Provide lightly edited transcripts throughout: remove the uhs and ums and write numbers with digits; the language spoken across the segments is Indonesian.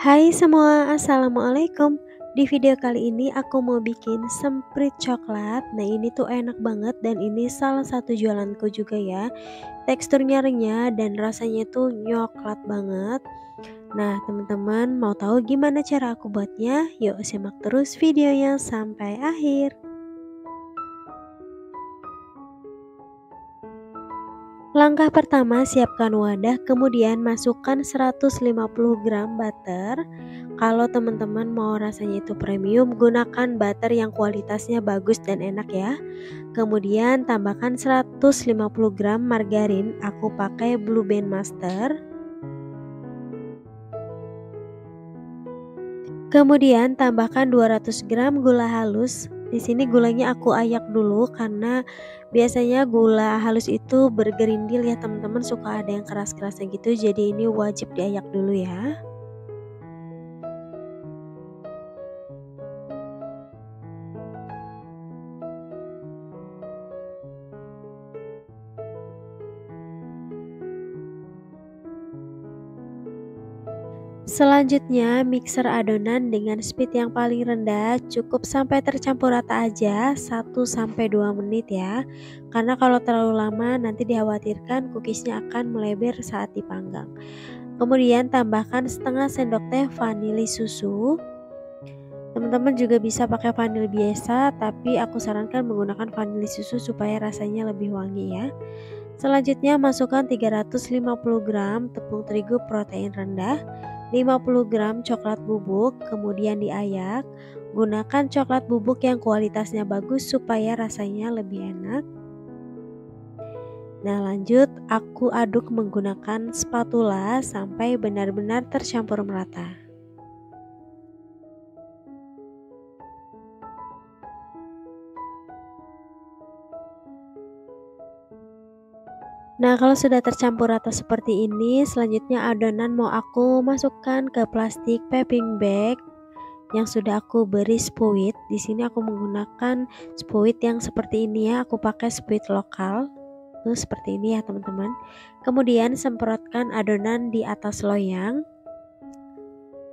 Hai semua, assalamualaikum. Di video kali ini aku mau bikin semprit coklat. Nah ini tuh enak banget dan ini salah satu jualanku juga ya. Teksturnya renyah dan rasanya tuh nyoklat banget. Nah teman-teman mau tahu gimana cara aku buatnya? Yuk simak terus videonya sampai akhir. Langkah pertama, siapkan wadah, kemudian masukkan 150 gram butter. Kalau teman-teman mau rasanya itu premium, gunakan butter yang kualitasnya bagus dan enak ya. Kemudian tambahkan 150 gram margarin, aku pakai Blue Band Master. Kemudian tambahkan 200 gram gula halus. Di sini gulanya aku ayak dulu karena biasanya gula halus itu bergerindil ya teman-teman, suka ada yang keras-kerasnya gitu. Jadi ini wajib diayak dulu ya. Selanjutnya mixer adonan dengan speed yang paling rendah, cukup sampai tercampur rata aja 1-2 menit ya. Karena kalau terlalu lama nanti dikhawatirkan cookiesnya akan melebar saat dipanggang. Kemudian tambahkan setengah sendok teh vanili susu. Teman-teman juga bisa pakai vanili biasa, tapi aku sarankan menggunakan vanili susu supaya rasanya lebih wangi ya. Selanjutnya masukkan 350 gram tepung terigu protein rendah, 50 gram coklat bubuk, kemudian diayak. Gunakan coklat bubuk yang kualitasnya bagus supaya rasanya lebih enak. Nah lanjut aku aduk menggunakan spatula sampai benar-benar tercampur merata. Nah kalau sudah tercampur rata seperti ini, selanjutnya adonan mau aku masukkan ke plastik piping bag yang sudah aku beri spuit. Di sini aku menggunakan spuit yang seperti ini ya, aku pakai spuit lokal. Tuh seperti ini ya teman-teman. Kemudian semprotkan adonan di atas loyang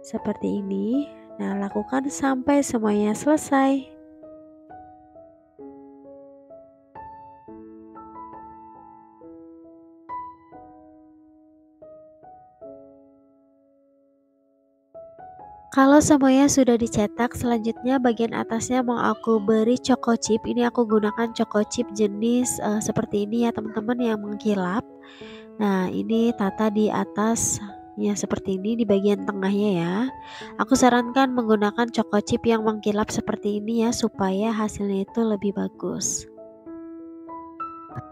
seperti ini. Nah, lakukan sampai semuanya selesai. Kalau semuanya sudah dicetak, selanjutnya bagian atasnya mau aku beri choco chip. Ini aku gunakan choco chip jenis seperti ini ya teman-teman, yang mengkilap. Nah ini tata di atas ya seperti ini di bagian tengahnya ya. Aku sarankan menggunakan choco chip yang mengkilap seperti ini ya, supaya hasilnya itu lebih bagus.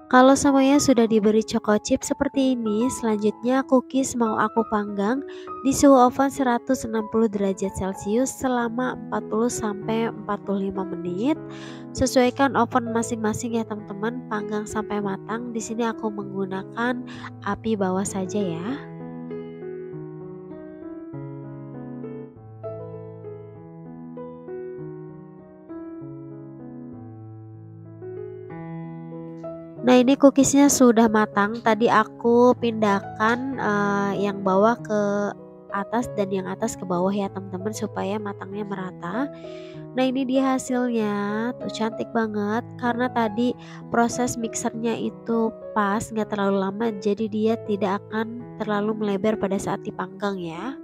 Kalau semuanya sudah diberi choco chip seperti ini, selanjutnya cookies mau aku panggang di suhu oven 160 derajat Celcius selama 40-45 menit. Sesuaikan oven masing-masing ya teman-teman, panggang sampai matang. Di sini aku menggunakan api bawah saja ya. Nah ini cookiesnya sudah matang. Tadi aku pindahkan yang bawah ke atas dan yang atas ke bawah ya teman-teman, supaya matangnya merata. Nah ini dia hasilnya, tuh cantik banget karena tadi proses mixernya itu pas, nggak terlalu lama, jadi dia tidak akan terlalu melebar pada saat dipanggang ya.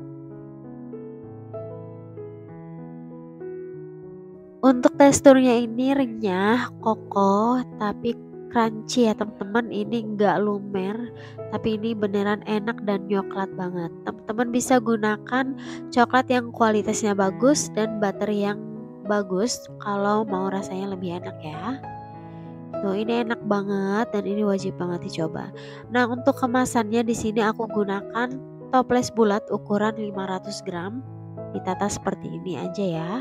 Untuk teksturnya ini renyah, kokoh, tapi crunchy ya teman-teman. Ini nggak lumer, tapi ini beneran enak dan coklat banget. Teman-teman bisa gunakan coklat yang kualitasnya bagus dan butter yang bagus kalau mau rasanya lebih enak ya. Tuh ini enak banget dan ini wajib banget dicoba. Nah untuk kemasannya di sini aku gunakan toples bulat ukuran 500 gram. Ditata seperti ini aja ya.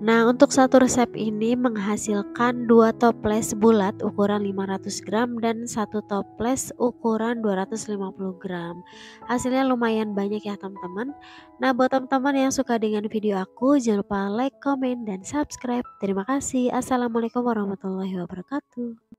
Nah, untuk satu resep ini menghasilkan 2 toples bulat ukuran 500 gram dan satu toples ukuran 250 gram. Hasilnya lumayan banyak ya teman-teman. Nah, buat teman-teman yang suka dengan video aku, jangan lupa like, komen, dan subscribe. Terima kasih. Assalamualaikum warahmatullahi wabarakatuh.